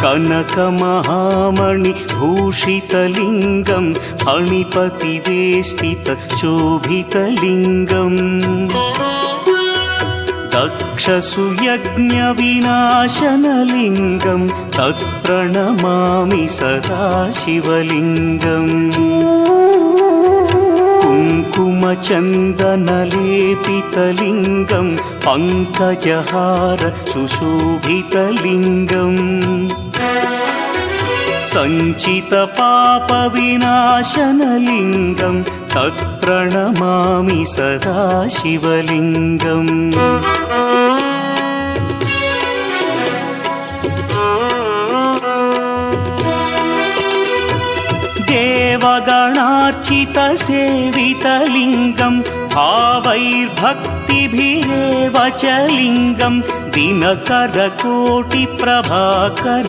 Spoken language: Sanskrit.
कनकमहामणिभूषितलिङ्गं फणिपतिवेष्टितशोभितलिङ्गम् दक्षसुयज्ञविनाशनलिङ्गं तत्प्रणमामि सदा शिवलिङ्गम् कुङ्कुमचन्दनलेपितलिङ्गं पङ्कजहार सुशोभितलिङ्गम् सञ्चितपापविनाशनलिङ्गं तत्प्रणमामि सदा शिवलिङ्गम् देवगणार्चितसेवितलिङ्गं भावैर्भक्तिभिरेव च लिङ्गं दिनकरकोटिप्रभाकर